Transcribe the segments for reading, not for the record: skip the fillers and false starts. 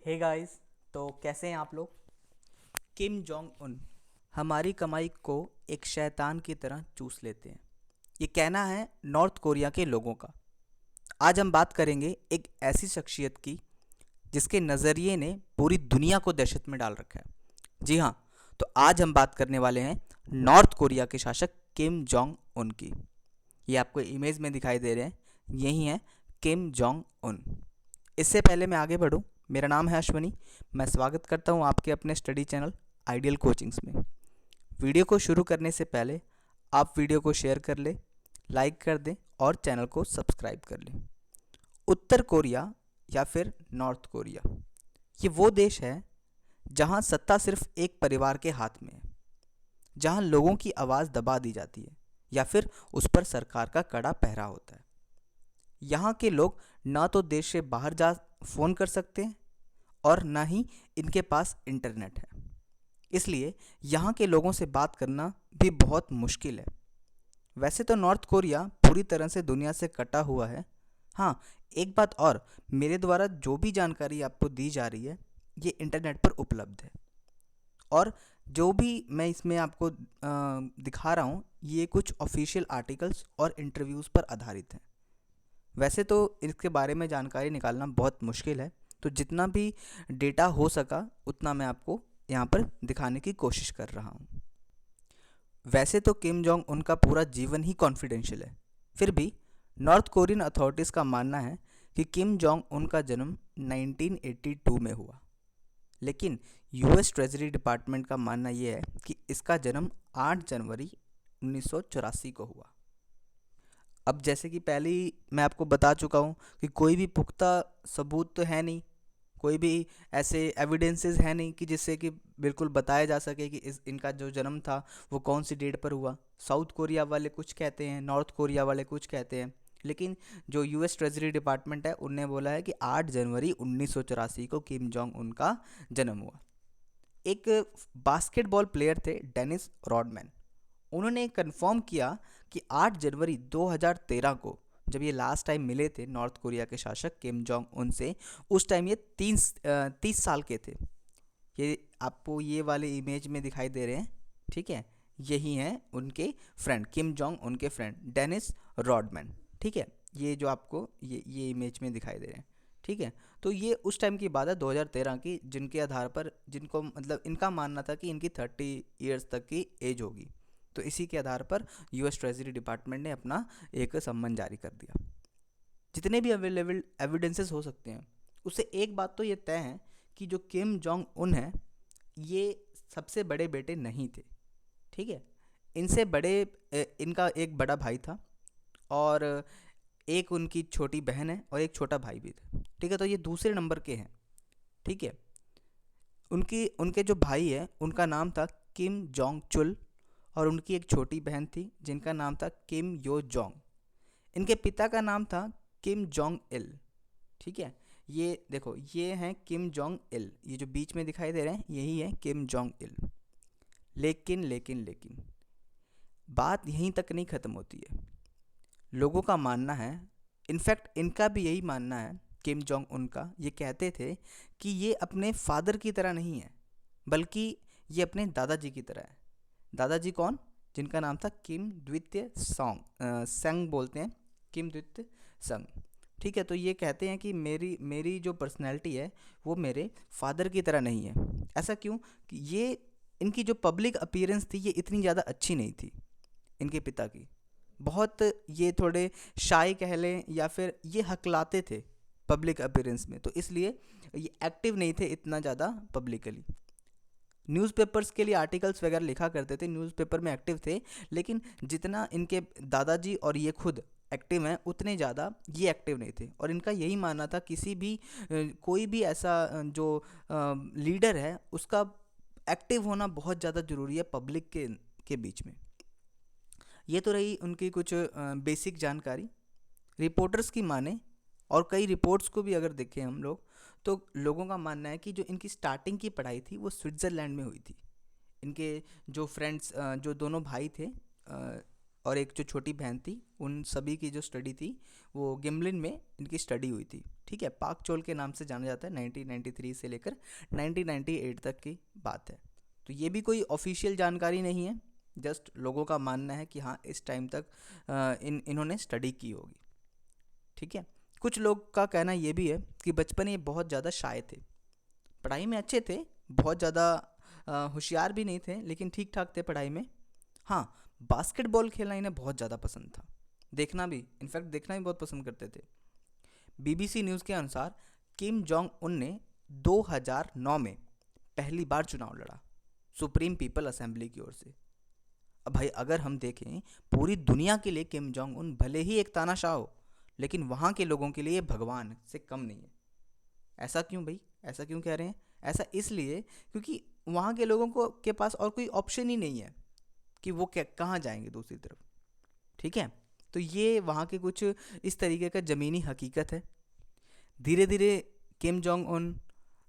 Hey guys. तो कैसे हैं आप लोग। किम जोंग उन हमारी कमाई को एक शैतान की तरह चूस लेते हैं, ये कहना है नॉर्थ कोरिया के लोगों का। आज हम बात करेंगे एक ऐसी शख्सियत की जिसके नज़रिए ने पूरी दुनिया को दहशत में डाल रखा है। जी हाँ, तो आज हम बात करने वाले हैं नॉर्थ कोरिया के शासक किम जोंग उन की। ये आपको इमेज में दिखाई दे रहे हैं, यही है किम जोंग उन। इससे पहले मैं आगे बढ़ूं, मेरा नाम है अश्वनी। मैं स्वागत करता हूं आपके अपने स्टडी चैनल आइडियल कोचिंग्स में। वीडियो को शुरू करने से पहले आप वीडियो को शेयर कर लें, लाइक कर दें और चैनल को सब्सक्राइब कर लें। उत्तर कोरिया या फिर नॉर्थ कोरिया, ये वो देश है जहां सत्ता सिर्फ एक परिवार के हाथ में है, जहां लोगों की आवाज़ दबा दी जाती है या फिर उस पर सरकार का कड़ा पहरा होता है। यहाँ के लोग ना तो देश से बाहर जा फ़ोन कर सकते हैं और ना ही इनके पास इंटरनेट है, इसलिए यहाँ के लोगों से बात करना भी बहुत मुश्किल है। वैसे तो नॉर्थ कोरिया पूरी तरह से दुनिया से कटा हुआ है। हाँ, एक बात और, मेरे द्वारा जो भी जानकारी आपको दी जा रही है ये इंटरनेट पर उपलब्ध है, और जो भी मैं इसमें आपको दिखा रहा हूँ ये कुछ ऑफिशियल आर्टिकल्स और इंटरव्यूज़ पर आधारित हैं। वैसे तो इसके बारे में जानकारी निकालना बहुत मुश्किल है, तो जितना भी डेटा हो सका उतना मैं आपको यहाँ पर दिखाने की कोशिश कर रहा हूँ। वैसे तो किम जोंग उनका पूरा जीवन ही कॉन्फिडेंशियल है, फिर भी नॉर्थ कोरियन अथॉरिटीज़ का मानना है कि किम जोंग उनका जन्म 1982 में हुआ, लेकिन यूएस ट्रेजरी डिपार्टमेंट का मानना यह है कि इसका जन्म 8 जनवरी 1984 को हुआ। अब जैसे कि पहले ही मैं आपको बता चुका हूँ कि कोई भी पुख्ता सबूत तो है नहीं, कोई भी ऐसे एविडेंसेस है नहीं कि जिससे कि बिल्कुल बताया जा सके कि इनका जो जन्म था वो कौन सी डेट पर हुआ। साउथ कोरिया वाले कुछ कहते हैं, नॉर्थ कोरिया वाले कुछ कहते हैं, लेकिन जो यूएस ट्रेजरी डिपार्टमेंट है उनने बोला है कि 8 जनवरी 1984 को किम जोंग उनका जन्म हुआ। एक बास्केटबॉल प्लेयर थे डेनिस रॉडमैन, उन्होंने कंफर्म किया कि 8 जनवरी 2013 को जब ये लास्ट टाइम मिले थे नॉर्थ कोरिया के शासक किम जोंग उन से, उस टाइम ये 30 साल के थे। ये आपको ये वाले इमेज में दिखाई दे रहे हैं, ठीक है। यही हैं उनके फ्रेंड, किम जोंग उनके फ्रेंड डेनिस रॉडमैन, ठीक है। ये जो आपको ये इमेज में दिखाई दे रहे हैं, ठीक है। तो ये उस टाइम की बात है 2013 की, जिनके आधार पर जिनको मतलब इनका मानना था कि इनकी 30 ईयर्स तक की एज होगी, तो इसी के आधार पर यूएस ट्रेजरी डिपार्टमेंट ने अपना एक सम्मन जारी कर दिया। जितने भी अवेलेबल एविडेंसेस हो सकते हैं उससे एक बात तो ये तय है कि जो किम जोंग उन है ये सबसे बड़े बेटे नहीं थे, ठीक है। इनसे बड़े इनका एक बड़ा भाई था और एक उनकी छोटी बहन है और एक छोटा भाई भी था, ठीक है। तो ये दूसरे नंबर के हैं, ठीक है। उनकी उनके जो भाई है उनका नाम था किम जोंग चुल, और उनकी एक छोटी बहन थी जिनका नाम था किम यो जोंग। इनके पिता का नाम था किम जोंग इल, ठीक है। ये देखो, ये हैं किम जोंग इल, ये जो बीच में दिखाई दे रहे हैं यही है किम जोंग इल। लेकिन लेकिन लेकिन बात यहीं तक नहीं ख़त्म होती है। लोगों का मानना है, इनफैक्ट इनका भी यही मानना है, किम जोंग उनका ये कहते थे कि ये अपने फादर की तरह नहीं है, बल्कि ये अपने दादाजी की तरह है। दादाजी कौन? जिनका नाम था किम द्वितीय सॉन्ग संग बोलते हैं, किम द्वितीय संग, ठीक है। तो ये कहते हैं कि मेरी मेरी जो पर्सनैलिटी है वो मेरे फादर की तरह नहीं है। ऐसा क्यों? कि ये इनकी जो पब्लिक अपीयरेंस थी ये इतनी ज़्यादा अच्छी नहीं थी इनके पिता की। बहुत ये थोड़े शाय कह लें या फिर ये हकलाते थे पब्लिक अपीयरेंस में, तो इसलिए ये एक्टिव नहीं थे इतना ज़्यादा पब्लिकली। न्यूज़पेपर्स के लिए आर्टिकल्स वगैरह लिखा करते थे, न्यूज़पेपर में एक्टिव थे, लेकिन जितना इनके दादाजी और ये खुद एक्टिव हैं उतने ज़्यादा ये एक्टिव नहीं थे। और इनका यही मानना था किसी भी कोई भी ऐसा जो लीडर है उसका एक्टिव होना बहुत ज़्यादा ज़रूरी है पब्लिक के बीच में। ये तो रही उनकी कुछ बेसिक जानकारी। रिपोर्टर्स की माने और कई रिपोर्ट्स को भी अगर देखें हम लोग, तो लोगों का मानना है कि जो इनकी स्टार्टिंग की पढ़ाई थी वो स्विट्ज़रलैंड में हुई थी। इनके जो फ्रेंड्स जो दोनों भाई थे और एक जो छोटी बहन थी, उन सभी की जो स्टडी थी वो गिमलिन में इनकी स्टडी हुई थी। ठीक है, पाक चोल के नाम से जाना जाता है। 1993 से लेकर 1998 तक की बात है। तो ये भी कोई ऑफिशियल जानकारी नहीं है, जस्ट लोगों का मानना है कि हाँ इस टाइम तक इन्होंने स्टडी की होगी। ठीक है, कुछ लोग का कहना ये भी है कि बचपन में ये बहुत ज़्यादा शाय थे, पढ़ाई में अच्छे थे, बहुत ज़्यादा होशियार भी नहीं थे, लेकिन ठीक ठाक थे पढ़ाई में। हाँ, बास्केटबॉल खेलना इन्हें बहुत ज़्यादा पसंद था, देखना भी, इनफैक्ट देखना भी बहुत पसंद करते थे। बीबीसी न्यूज़ के अनुसार किम जोंग उन ने 2009 में पहली बार चुनाव लड़ा सुप्रीम पीपल असेंबली की ओर से। अब भाई अगर हम देखें, पूरी दुनिया के लिए किम जोंग उन भले ही एक तानाशाह हो, लेकिन वहाँ के लोगों के लिए भगवान से कम नहीं है। ऐसा क्यों भाई, ऐसा क्यों कह रहे हैं? ऐसा इसलिए क्योंकि वहाँ के लोगों को के पास और कोई ऑप्शन ही नहीं है कि वो क्या कहाँ जाएंगे दूसरी तरफ। ठीक है, तो ये वहाँ के कुछ इस तरीके का ज़मीनी हकीकत है। धीरे धीरे किम जोंग उन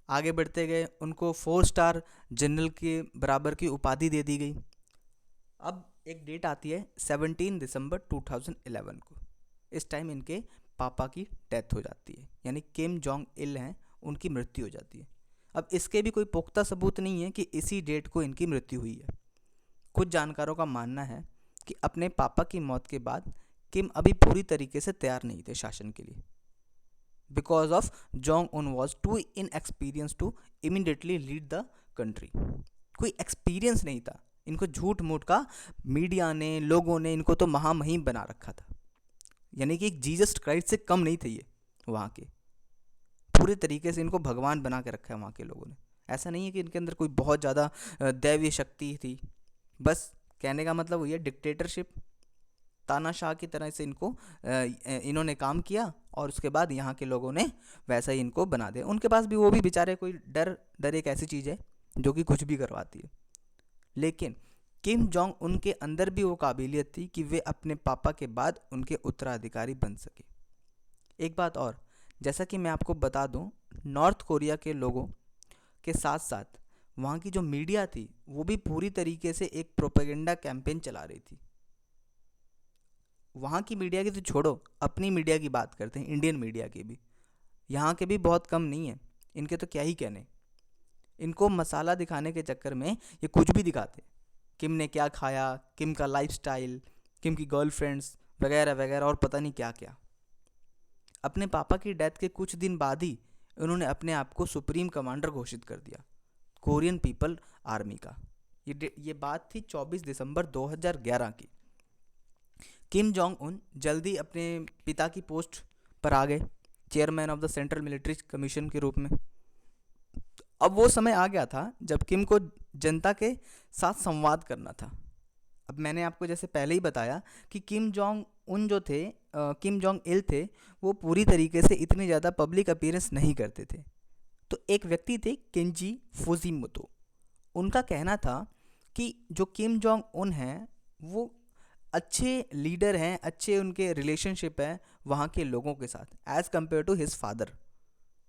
आगे बढ़ते गए, उनको 4 स्टार जनरल के बराबर की उपाधि दे दी गई। अब एक डेट आती है 17 दिसंबर 2011 को। इस टाइम इनके पापा की डेथ हो जाती है, यानी किम जोंग इल हैं, उनकी मृत्यु हो जाती है। अब इसके भी कोई पुख्ता सबूत नहीं है कि इसी डेट को इनकी मृत्यु हुई है। कुछ जानकारों का मानना है कि अपने पापा की मौत के बाद किम अभी पूरी तरीके से तैयार नहीं थे शासन के लिए, because of Jong Un was too inexperience to immediately lead the country. कोई एक्सपीरियंस नहीं था इनको, झूठ मूठ का मीडिया ने, लोगों ने इनको तो महामहिम बना रखा था, यानी कि एक जीसस क्राइस्ट से कम नहीं थे ये वहाँ के। पूरे तरीके से इनको भगवान बना के रखा है वहाँ के लोगों ने। ऐसा नहीं है कि इनके अंदर कोई बहुत ज़्यादा दैवीय शक्ति थी, बस कहने का मतलब वही है, डिक्टेटरशिप, तानाशाह की तरह से इनको इन्होंने काम किया और उसके बाद यहाँ के लोगों ने वैसा ही इनको बना दिया। उनके पास भी वो भी बेचारे, कोई डर एक ऐसी चीज़ है जो कि कुछ भी करवाती है। लेकिन किम जोंग उनके अंदर भी वो काबिलियत थी कि वे अपने पापा के बाद उनके उत्तराधिकारी बन सके। एक बात और, जैसा कि मैं आपको बता दूं, नॉर्थ कोरिया के लोगों के साथ साथ वहाँ की जो मीडिया थी वो भी पूरी तरीके से एक प्रोपेगेंडा कैंपेन चला रही थी। वहाँ की मीडिया की तो छोड़ो, अपनी मीडिया की बात करते हैं, इंडियन मीडिया की भी, यहाँ के भी बहुत कम नहीं है, इनके तो क्या ही कहने। इनको मसाला दिखाने के चक्कर में ये कुछ भी दिखाते, किम ने क्या खाया, किम का लाइफस्टाइल, किम की गर्लफ्रेंड्स वगैरह वगैरह और पता नहीं क्या क्या। अपने पापा की डेथ के कुछ दिन बाद ही उन्होंने अपने आप को सुप्रीम कमांडर घोषित कर दिया कोरियन पीपल आर्मी का। ये बात थी 24 दिसंबर 2011 की। किम जोंग उन जल्दी अपने पिता की पोस्ट पर आ गए, chairman of the central military commission के रूप में। अब वो समय आ गया था जब किम को जनता के साथ संवाद करना था। अब मैंने आपको जैसे पहले ही बताया कि किम जोंग उन जो थे, किम जोंग इल थे, वो पूरी तरीके से इतनी ज़्यादा पब्लिक अपीयरेंस नहीं करते थे। तो एक व्यक्ति थे केंजी फुजिमोतो, उनका कहना था कि जो किम जोंग उन हैं वो अच्छे लीडर हैं, अच्छे उनके रिलेशनशिप है वहाँ के लोगों के साथ as compare to his father.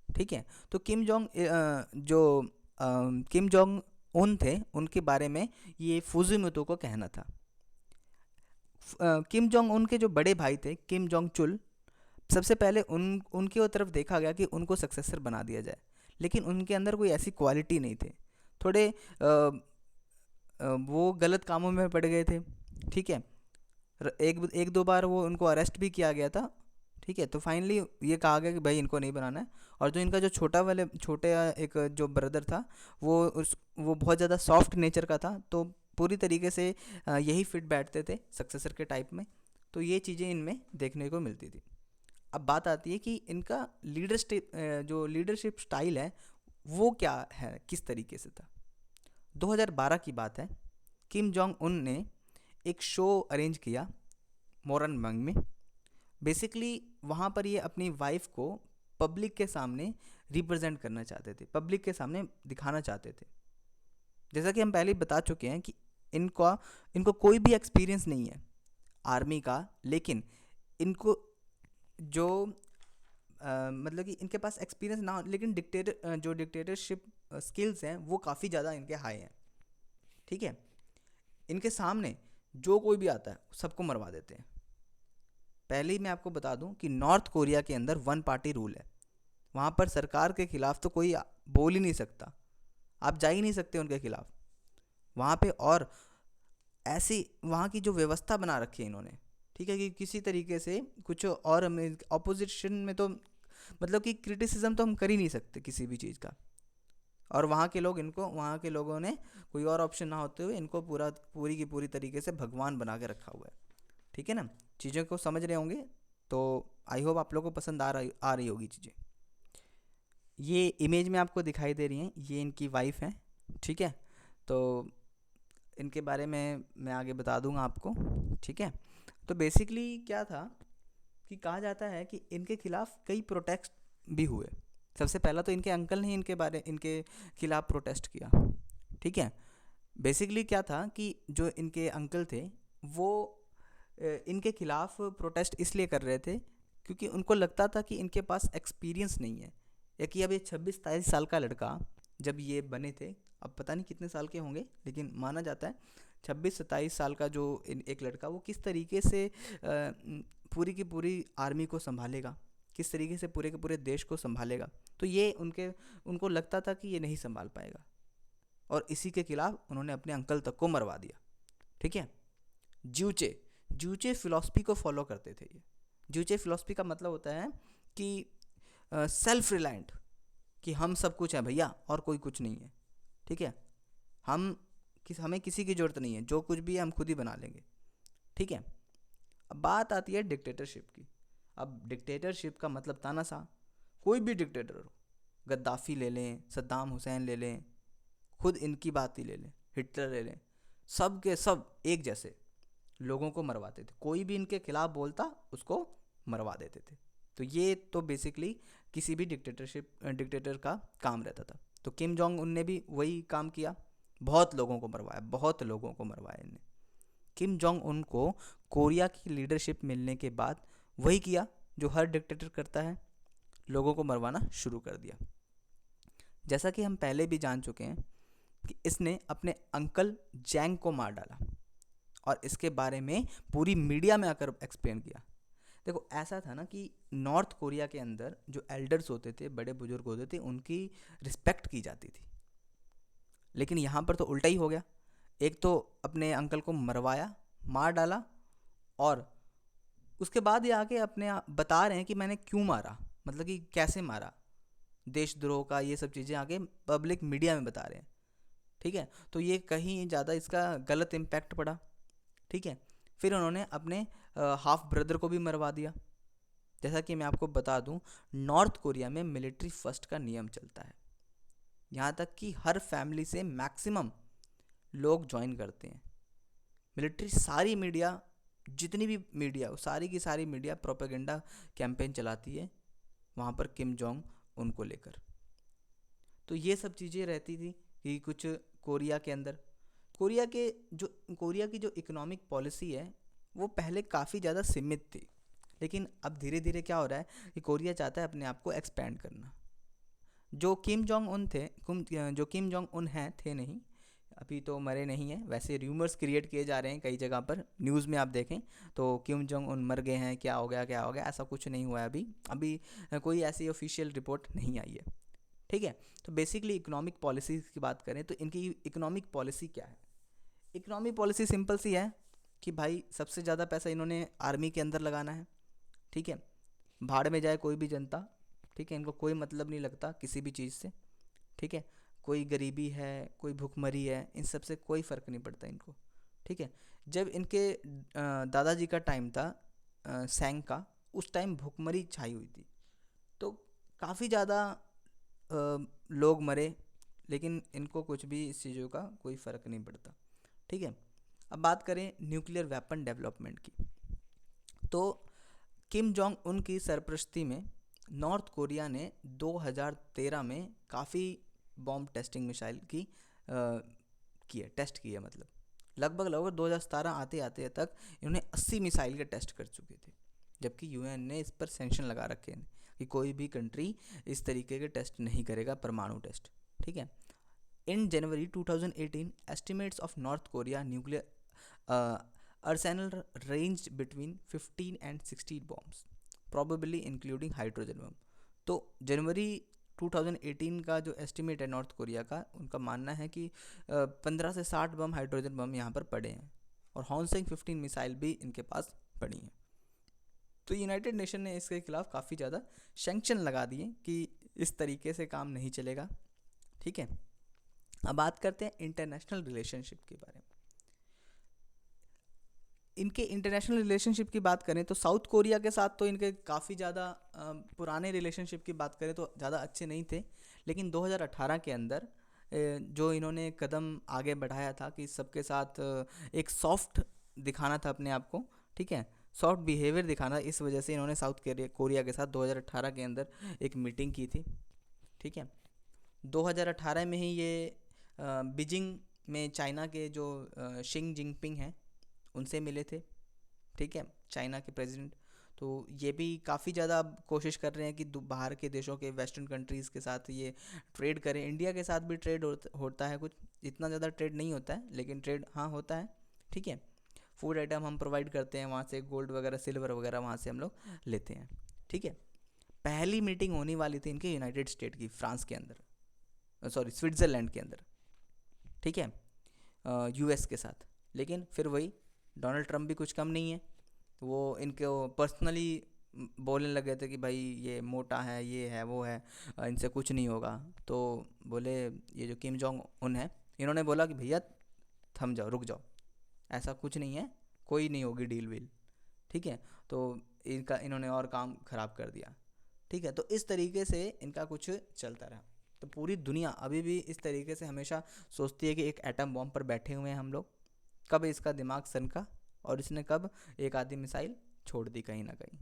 ठीक है, तो किम जोंग उन थे, उनके बारे में ये फुजिमोतो को कहना था। किम जोंग उन के जो बड़े भाई थे किम जोंग चुल, सबसे पहले उनके तरफ देखा गया कि उनको सक्सेसर बना दिया जाए, लेकिन उनके अंदर कोई ऐसी क्वालिटी नहीं थे, थोड़े वो गलत कामों में पड़ गए थे। ठीक है, एक दो बार वो उनको अरेस्ट भी किया गया था। ठीक है, तो फाइनली ये कहा गया कि भाई इनको नहीं बनाना है। और जो इनका जो छोटे एक जो ब्रदर था वो बहुत ज़्यादा सॉफ्ट नेचर का था, तो पूरी तरीके से यही फिट बैठते थे सक्सेसर के टाइप में। तो ये चीज़ें इनमें देखने को मिलती थी। अब बात आती है कि इनका लीडरशिप स्टाइल है वो क्या है, किस तरीके से था। 2012 की बात है, किम जोंग उन ने एक शो अरेंज किया मोरनबंग में। बेसिकली वहाँ पर ये अपनी वाइफ को पब्लिक के सामने रिप्रेजेंट करना चाहते थे, पब्लिक के सामने दिखाना चाहते थे। जैसा कि हम पहले ही बता चुके हैं कि इनको कोई भी एक्सपीरियंस नहीं है आर्मी का, लेकिन इनको जो मतलब कि इनके पास एक्सपीरियंस ना हो, लेकिन डिक्टेटरशिप स्किल्स हैं वो काफ़ी ज़्यादा इनके हाई हैं। ठीक है, इनके सामने जो कोई भी आता है सबको मरवा देते हैं। पहले ही मैं आपको बता दूं कि नॉर्थ कोरिया के अंदर वन पार्टी रूल है। वहाँ पर सरकार के खिलाफ तो कोई बोल ही नहीं सकता, आप जा ही नहीं सकते उनके खिलाफ वहाँ पे। और ऐसी वहाँ की जो व्यवस्था बना रखी है इन्होंने, ठीक है, कि किसी तरीके से कुछ और हमें अपोजिशन में तो मतलब कि क्रिटिसिज्म तो हम कर ही नहीं सकते किसी भी चीज़ का। और वहाँ के लोग इनको, वहाँ के लोगों ने कोई और ऑप्शन ना होते हुए इनको पूरी की पूरी तरीके से भगवान बना के रखा हुआ है। ठीक है ना, चीज़ों को समझ रहे होंगे तो आई होप आप लोगों को पसंद आ रही होगी चीज़ें। ये इमेज में आपको दिखाई दे रही हैं, ये इनकी वाइफ हैं। ठीक है, तो इनके बारे में मैं आगे बता दूंगा आपको। ठीक है, तो बेसिकली क्या था कि कहा जाता है कि इनके खिलाफ कई प्रोटेस्ट भी हुए। सबसे पहला तो इनके अंकल ने इनके खिलाफ प्रोटेस्ट किया। ठीक है, बेसिकली क्या था कि जो इनके अंकल थे वो इनके खिलाफ प्रोटेस्ट इसलिए कर रहे थे क्योंकि उनको लगता था कि इनके पास एक्सपीरियंस नहीं है, या कि अब ये 26-27 साल का लड़का जब ये बने थे, अब पता नहीं कितने साल के होंगे, लेकिन माना जाता है 26-27 साल का जो एक लड़का वो किस तरीके से पूरी की पूरी आर्मी को संभालेगा, किस तरीके से पूरे के पूरे देश को संभालेगा। तो ये उनको लगता था कि ये नहीं संभाल पाएगा, और इसी के खिलाफ उन्होंने अपने अंकल तक को मरवा दिया। ठीक है, जूचे जूचे फिलॉसफी को फॉलो करते थे ये। जूचे फिलॉसफी का मतलब होता है कि सेल्फ रिलायंट, कि हम सब कुछ है भैया और कोई कुछ नहीं है। ठीक है, हमें किसी की ज़रूरत नहीं है, जो कुछ भी है हम खुद ही बना लेंगे। ठीक है, अब बात आती है डिक्टेटरशिप की। अब डिक्टेटरशिप का मतलब तानाशाह, कोई भी डिक्टेटर हो, गद्दाफ़ी ले लें, सद्दाम हुसैन ले लें, खुद इनकी बात ही ले लें, हिटलर ले लें, सब के सब एक जैसे लोगों को मरवाते थे। कोई भी इनके खिलाफ बोलता उसको मरवा देते थे। तो ये तो बेसिकली किसी भी डिक्टेटर का काम रहता था। तो किम जोंग उन ने भी वही काम किया, बहुत लोगों को मरवाया, बहुत लोगों को मरवाया इनने। किम जोंग उन को कोरिया की लीडरशिप मिलने के बाद वही किया जो हर डिक्टेटर करता है, लोगों को मरवाना शुरू कर दिया। जैसा कि हम पहले भी जान चुके हैं कि इसने अपने अंकल जैंग को मार डाला, और इसके बारे में पूरी मीडिया में आकर एक्सप्लेन किया। देखो ऐसा था ना कि नॉर्थ कोरिया के अंदर जो एल्डर्स होते थे, बड़े बुजुर्ग होते थे, उनकी रिस्पेक्ट की जाती थी। लेकिन यहाँ पर तो उल्टा ही हो गया। एक तो अपने अंकल को मरवाया, मार डाला, और उसके बाद ये आके बता रहे हैं कि मैंने क्यों मारा, मतलब कि कैसे मारा, देशद्रोह का ये सब चीज़ें आके पब्लिक मीडिया में बता रहे हैं। ठीक है, तो ये कहीं ज़्यादा इसका गलत इम्पैक्ट पड़ा। ठीक है, फिर उन्होंने अपने हाफ ब्रदर को भी मरवा दिया। जैसा कि मैं आपको बता दूं, नॉर्थ कोरिया में मिलिट्री फर्स्ट का नियम चलता है। यहाँ तक कि हर फैमिली से मैक्सिमम लोग ज्वाइन करते हैं मिलिट्री। सारी मीडिया, जितनी भी मीडिया, सारी की सारी मीडिया प्रोपेगेंडा कैंपेन चलाती है वहाँ पर किम जोंग उनको लेकर। तो ये सब चीज़ें रहती थी कि कुछ कोरिया के अंदर, कोरिया की जो इकोनॉमिक पॉलिसी है वो पहले काफ़ी ज़्यादा सीमित थी। लेकिन अब धीरे धीरे क्या हो रहा है कि कोरिया चाहता है अपने आप को एक्सपैंड करना। जो किम जोंग उन थे जो किम जोंग उन हैं, थे नहीं, अभी तो मरे नहीं हैं। वैसे र्यूमर्स क्रिएट किए जा रहे हैं कई जगह पर, न्यूज़ में आप देखें तो किम जोंग उन मर गए हैं, क्या हो गया क्या हो गया, ऐसा कुछ नहीं हुआ है अभी। अभी कोई ऐसी ऑफिशियल रिपोर्ट नहीं आई है। ठीक है, तो बेसिकली इकोनॉमिक पॉलिसी की बात करें तो इनकी इकोनॉमिक पॉलिसी क्या है। इकोनॉमिक पॉलिसी सिंपल सी है कि भाई सबसे ज़्यादा पैसा इन्होंने आर्मी के अंदर लगाना है। ठीक है, भाड़ में जाए कोई भी जनता। ठीक है, इनको कोई मतलब नहीं लगता किसी भी चीज़ से। ठीक है, कोई गरीबी है, कोई भुखमरी है, इन सब से कोई फ़र्क नहीं पड़ता इनको। ठीक है, जब इनके दादाजी का टाइम था, सैंग का, उस टाइम भुखमरी छाई हुई थी, तो काफ़ी ज़्यादा लोग मरे, लेकिन इनको कुछ भी इस चीज़ों का कोई फ़र्क नहीं पड़ता। ठीक है, अब बात करें न्यूक्लियर वेपन डेवलपमेंट की, तो किम जोंग उन की सरपरस्ती में नॉर्थ कोरिया ने 2013 में काफ़ी बॉम्ब टेस्टिंग मिसाइल टेस्ट किए। मतलब लगभग 2017 आते आते तक इन्होंने 80 मिसाइल के टेस्ट कर चुके थे, जबकि यूएन ने इस पर सेंक्शन लगा रखे हैं कि कोई भी कंट्री इस तरीके के टेस्ट नहीं करेगा, परमाणु टेस्ट। ठीक है, इन जनवरी 2018 estimates of North Korea nuclear arsenal ranged between 15 and 16 bombs, probably including hydrogen bomb. तो जनवरी 2018 का जो एस्टिमेट है नॉर्थ कोरिया का, उनका मानना है कि 15 से 60 बम, हाइड्रोजन बम यहाँ पर पड़े हैं, और हॉन्सेंग 15 मिसाइल भी इनके पास पड़ी हैं। तो यूनाइटेड नेशन ने इसके खिलाफ काफ़ी ज़्यादा सैंक्शन लगा दिए कि इस तरीके से काम नहीं चलेगा। ठीक है, अब बात करते हैं इंटरनेशनल रिलेशनशिप के बारे में। इनके इंटरनेशनल रिलेशनशिप की बात करें तो साउथ कोरिया के साथ तो इनके काफ़ी ज़्यादा पुराने रिलेशनशिप की बात करें तो ज़्यादा अच्छे नहीं थे, लेकिन 2018 के अंदर जो इन्होंने कदम आगे बढ़ाया था कि सबके साथ एक सॉफ्ट दिखाना था अपने आप को, ठीक है, सॉफ्ट बिहेवियर दिखाना, इस वजह से इन्होंने साउथ कोरिया के साथ 2018 के अंदर एक मीटिंग की थी। ठीक है, 2018 में ही ये बीजिंग में चाइना के जो शिंग जिनपिंग हैं उनसे मिले थे। ठीक है, चाइना के प्रेसिडेंट। तो ये भी काफ़ी ज़्यादा कोशिश कर रहे हैं कि बाहर के देशों के वेस्टर्न कंट्रीज़ के साथ ये ट्रेड करें। इंडिया के साथ भी ट्रेड होता है, कुछ इतना ज़्यादा ट्रेड नहीं होता है, लेकिन ट्रेड हाँ होता है। ठीक है, फूड आइटम हम प्रोवाइड करते हैं वहाँ से, गोल्ड वगैरह सिल्वर वगैरह वहाँ से हम लोग लेते हैं। ठीक है, पहली मीटिंग होने वाली थी इनके यूनाइटेड स्टेट की, फ्रांस के अंदर, सॉरी स्विट्ज़रलैंड के अंदर। ठीक है, यूएस के साथ, लेकिन फिर वही डोनाल्ड ट्रम्प भी कुछ कम नहीं है, वो इनको पर्सनली बोलने लगे थे कि भाई ये मोटा है, ये है, वो है, इनसे कुछ नहीं होगा। तो बोले ये जो किम जोंग उन है, इन्होंने बोला कि भैया थम जाओ, रुक जाओ, ऐसा कुछ नहीं है, कोई नहीं होगी डील वील। ठीक है, तो इन्होंने और काम ख़राब कर दिया। ठीक है, तो इस तरीके से इनका कुछ चलता रहा। तो पूरी दुनिया अभी भी इस तरीके से हमेशा सोचती है कि एक एटम बॉम्ब पर बैठे हुए हैं हम लोग, कब इसका दिमाग सनका और इसने कब एक आधी मिसाइल छोड़ दी कहीं ना कहीं।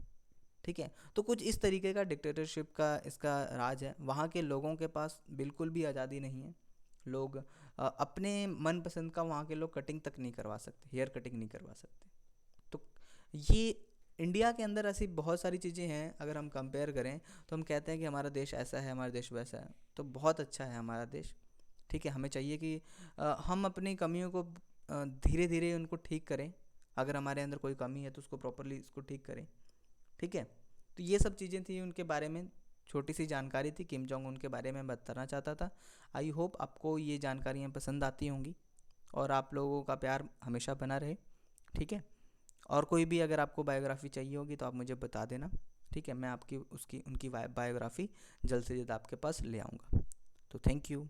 ठीक है, तो कुछ इस तरीके का डिक्टेटरशिप का इसका राज है। वहाँ के लोगों के पास बिल्कुल भी आज़ादी नहीं है। लोग अपने मनपसंद का वहाँ के लोग कटिंग तक नहीं करवा सकते, हेयर कटिंग नहीं करवा सकते। तो ये इंडिया के अंदर ऐसी बहुत सारी चीज़ें हैं, अगर हम कंपेयर करें तो हम कहते हैं कि हमारा देश ऐसा है, हमारा देश वैसा है, तो बहुत अच्छा है हमारा देश। ठीक है, हमें चाहिए कि हम अपनी कमियों को धीरे धीरे उनको ठीक करें। अगर हमारे अंदर कोई कमी है तो उसको प्रॉपरली इसको ठीक करें। ठीक है, तो ये सब चीज़ें थी उनके बारे में, छोटी सी जानकारी थी किम जोंग उन के बारे में बताना चाहता था। आई होप आपको ये जानकारियाँ पसंद आती होंगी और आप लोगों का प्यार हमेशा बना रहे। ठीक है, और कोई भी अगर आपको बायोग्राफ़ी चाहिए होगी तो आप मुझे बता देना। ठीक है, मैं आपकी उनकी बायोग्राफ़ी जल्द से जल्द आपके पास ले आऊँगा। तो थैंक यू।